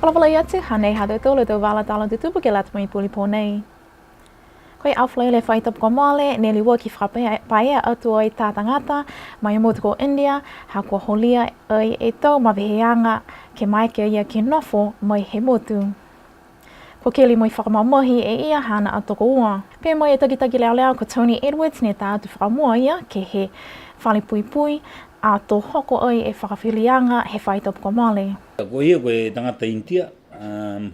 Whalawala atu, hanei hado tolo tau wala tala tutupu ke lata mai puli ponei. Koe awhalaile whaitap ko male, neli wa ki whapaia atu oi tā tangata, mai motu ko India, ha ko holia e tau maweheanga ke mai ke ia ke nofo mai he motu. Ko keli moi whakamamohi e ia hana atoko ua. Pea moi e takitaki leo ko Tony Edwards ne tā atu whakamua ia ke he whale pui pui, a tō hoko oi e whakawhilianga he whaitap ko male. Ko ia koe tangata India,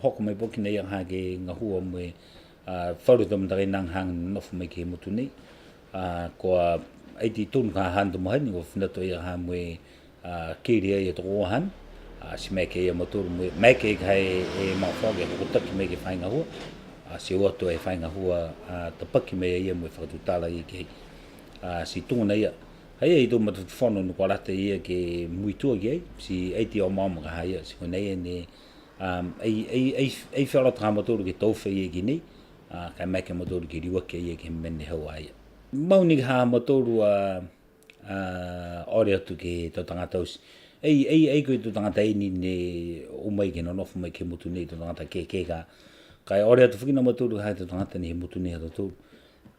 hoko mai poki nei ang hake ngahua moe whauru tam takai nang hang nofu mai ke motu nei. Ko eiti tonu ka handu mahani ko whinato ia ha moe kiri ai e toko han. Si mai ke ia motoru moe, mai ke kai e mawhauke hokotaki mai ke whai ngahua. Si oto e whai ngahua tapaki mai ia moe whakatutala i ke si tunga nei ia. Hei e tō matu whono no kwa rata ia ke muitua ki ei, si eiti o maama ka haia, si ko nei ne ei whaorata ka motoru ke tauwha ia ki nei, ka mai ke motoru ke riwake ia ke mene hau aia. Mauni ka motoru ore atu ke tō tangata usi. Ei koe tō tangata eini ne umai ke nonofu mai ke motu nei tō tangata ke ka. Kai ore atu whukina motoru ka hai tō tangata ni he motu nei ato tōru.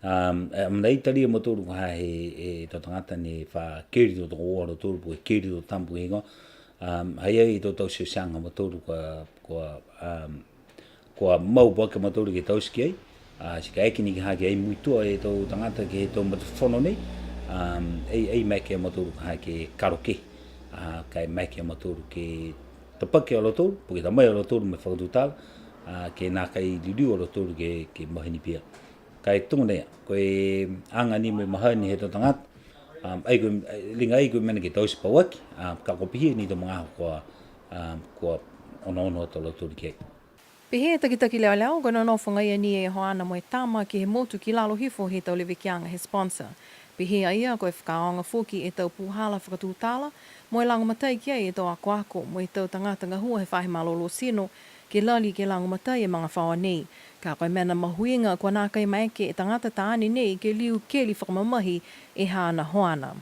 Nei tari e motoru ka he tō tangata ne wha keri tō tō ora tōru po e keri tō tampu hingo. Hei ai tō tau sio sianga motoru kua mau waka motoru ke tauski ai. Si ka ekini ki hake ei muitua e tō tangata ke tō matu whono nei. Ei mai ke motoru ka hake karoke. Kai mai ke motoru ke tapake o lotoru, po ke tamai o lotoru me whakatutala. Ke nā kai liriu o lotoru ke mahini pia. Kai tunga nei, koe anga ni me mahani he tō tangata, linga ai koe mena ke tausi pawaki, ka kopihi ni tō mga kua ono o tō lotori kei. Pehe takitaki leo koe no whanga ia ni e hoana mo e tāma ki he motu ki lalo hifo he tau lewe kianga he sponsor. Pehe ia koe whakaonga whoki e tau puhala whakatūtala, mo e langomatai ki ai e tau ako mo e tau tangata ngahua he whahe malolo sino, ke lali ke langomatai e mga whawa nei. Ka koe mena mahuinga kua nā kai maeke e tangata tāani nei ke liu keli whakamamahi e hāna hoana.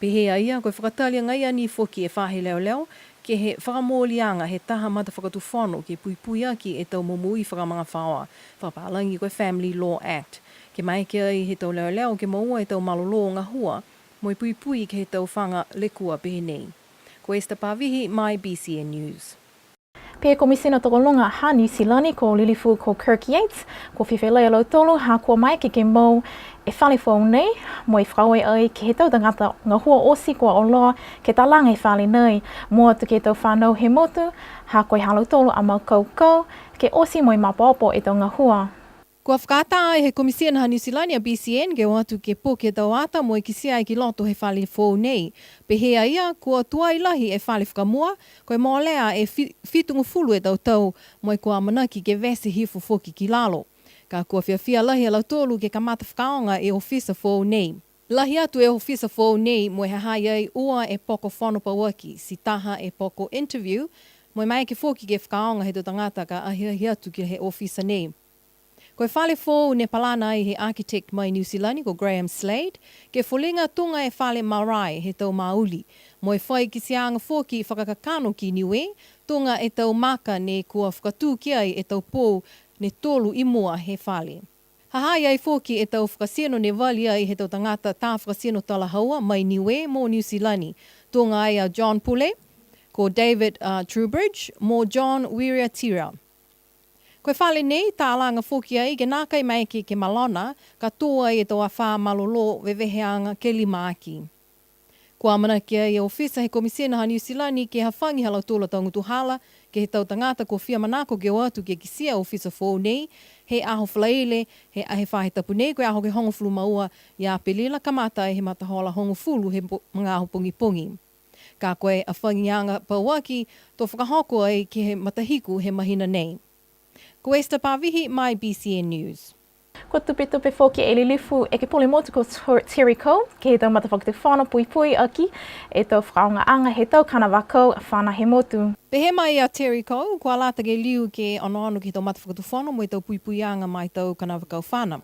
Pehea ia koe whakatalia ngai ani whoki e whahe leo ke he whakamōlianga he taha mata whakatuwhono ke puipui aki e tau momui whakamanga whawa. Whapalangi koe Family Law Act. Ke maeke ai he tau leo ke maua e tau malolo ngā hua mo i puipui ke he tau whanga lekua pehe nei. Ko Esther Pavihi, My BCN News. Pea komisina tokolonga ha New Zealand ko Lilifu ko Kirk Yates ko whiwhelea lau tolu ha kua mai ke mau e whale whau nei mo i whaue ai ke he tau tangata ngā hua osi kua o loa ke talanga e whale nei mo atu ke tau whanau he motu ha koe halau tolu a mau kau ke osi mo i mapopo e tau ngā hua. Kua whakata ai he komisiana ha New Zealand BCN ke watu ke po ke tau ata mo e kisia ai ki loto he whale whau nei. Pehea ia kua tuai lahi e whale whakamua, koe maolea e whitungu fulu e tau mo e kua manaki ke vese hifo foki ki lalo. Ka kua whiawhia lahi a lautolu ke kamata whakaonga e ofisa whau nei. Lahi atu e ofisa whau nei mo e hahai ai ua e poko whanu pawaki, si taha e poko interview, mo e mai ke foki ke whakaonga he to tangata ka ahiahi atu ki he ofisa nei. Koe whale whou ne palana ai he architect mai New Zealand ko Graham Slade, ke wholinga tunga e whale marae he tau mauli. Mo e whai ki sianga whoki whakakakano ki Niue, tunga e tau maka ne kua whakatū ki ai e tau pō ne tolu i mua he whale. Hahai ai whoki e tau whakasieno ne wali ai he tau tangata tā whakasieno talahaua mai Niue mo New Zealand. Tunga ai a John Pule, ko David Trubridge, mo John Wiriatira. Koe whale nei tā alanga whoki ai ke nākai mai ke malona ka toa e toa whā malolo weweheanga ke lima aki. Kua mana ki ai e ofisa he komisena ha New Zealand ke hawhangi halau tōla tangutu hala ke he tau tangata ko whia manako ke watu ke kisia ofisa whou nei he aho whalaile he ahe whahe tapu nei koe aho ke hongo fulu maua i a pelila kamata e he matahola hongo fulu he mga aho pungi pungi. Ka koe a whangianga pauaki tō whakahoko ai ke he matahiku he mahina nei. Ko Esther Pavihi, My BCN News. Ko tupe whoki e lilifu e ke pole motu ko Teriko, ke he tau matawhakate whana pui aki, e tau whakaonga anga he tau kana wakau whana he motu. Pehe mai a Teriko, kua lata ke liu ke ano ke tau matawhakate whana mo e tau pui anga mai tau kana wakau whana.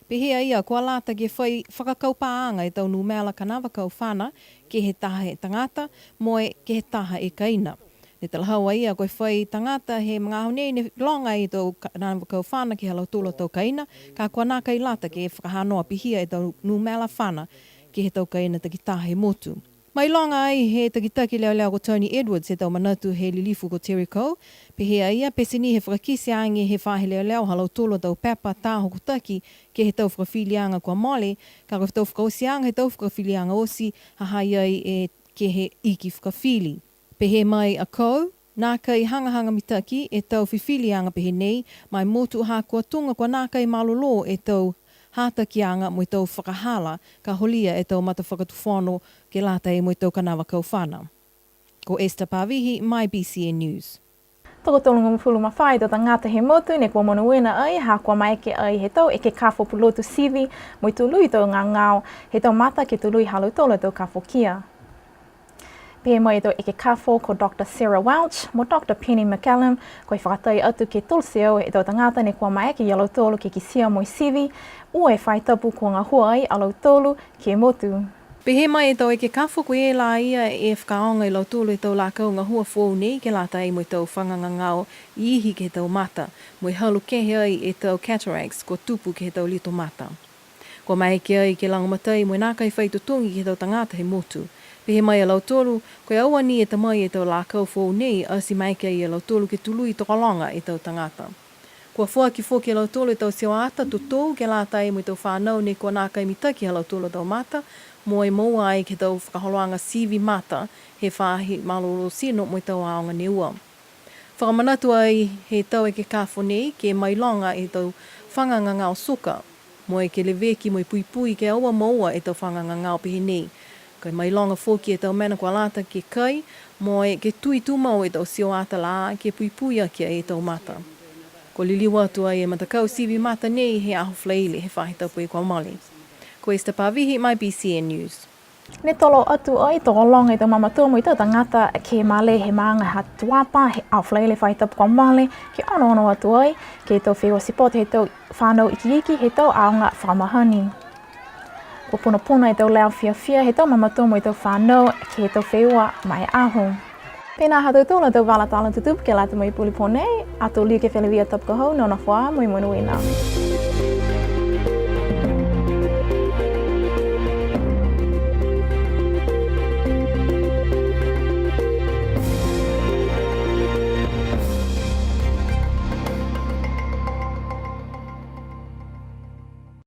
Pehea ia, kua lata ke whai whakakaupāanga e tau numela kana wakau whana ke he taha e tangata mo e ke he taha e kaina. Ne tala hawa ia koe whai tangata he mga honei ne longa i tau nāna kau whana ki halau tūla tau kaina, ka kua nā kai lata ke whakahanoa pihia e tau numela whana ki he tau kaina taki tahe motu. Mai longa ai he taki leo ko Tony Edwards he tau manatu he lilifu ko Terry Coe, pehea ia pesini he whakakisi ange he whahe leo halau tūla tau pepa tāho ko taki ke he tau whakawhilianga kua mole, ka koe tau whakausianga he tau whakawhilianga osi hahai ai e ke he iki whakawhili. Pehe mai a kou, nā kai hangahanga mitaki e tau whiwhilianga pehe nei, mai motu ha kua tunga kua nā kai malolo e tau hātakianga mo i tau whakahala, ka holia e tau mata whakatuwhono ke lata e mo i tau kanawa kauwhana. Ko Esther Pavihi, My BCN News. Toko tolunga mawhulu mawhai tō tangata he motu, ne kua monuena ai, ha kua maeke ai he tau e ke kafo pulotu sivi, mo i tului tō ngā ngāo, he tau mata ke tului halu tola tō kafo kia. Pēhe mai tō e ke kafo ko Dr. Sarah Welch, mo Dr. Penny McCallum, ko i whakatai atu ke tulseo e tō tangata ne kua maeke i alau tolu ke kisia mo i sivi, ua e whai tapu ko ngā hua ai alau tolu ke motu. Pehe mai tau e ke kafo ko e la ia e whakaonga i lau tolu e tau lākau ngā hua fōu nei ke lata e mo i tau whanganga ngāo i ihi ke tau mata, mo i halu kehe ai e tau cataracts ko tupu ke tau lito mata. Ko maeke ai ke langamatai mo i nākai whaitutungi ke tau tangata he motu. Pehe mai lau tolu, koe aua ni e tamai e tau lākau fōu nei asi maike ai e lau tolu ke tului tokalonga e tau tangata. Kua fua ki fōki e lau tolu e tau siwa ata tutou ke lata e mo i tau whānau ne kua nākai mitaki e lau tolu tau mata, mo e moa ai ke tau whakaholoanga sivi mata he whāhi malolo sino mo i tau aonga Niue. Whakamanatu ai he tau e ke kāwho nei ke mailonga e tau whanganga ngāo suka, mo e ke leveki mo i puipui ke aua moa e tau whanganga ngāo pehe nei. Kai mai longa fōki e tau mena kua lata ke kai, mo e ke tui tūmau e tau sio ata la ke puipuia kia e tau mata. Ko liliwa atu ai e matakau sivi mata nei he aho flaile he whahitapu e kua mali. Ko Esther Pavihi, My BCN News. Ne tolo atu ai tō longa i tō mamatua mo i tō tangata ke male he maanga ha tuapa he au flaile whaitapu kua male ke ono atu ai ke tō whiwa sipote he tō whānau iki he tō aonga whamahani. Ko puna e tau leo whiawhia he tau mamatua mo i tau whānau ke he tau whiua mai aho. Pēnā hatu tūna tau wala tāla tutupu ke lata mo i puli pōnei, a tō liu ke whelewia tapu kahau nona whaa mo i monuina.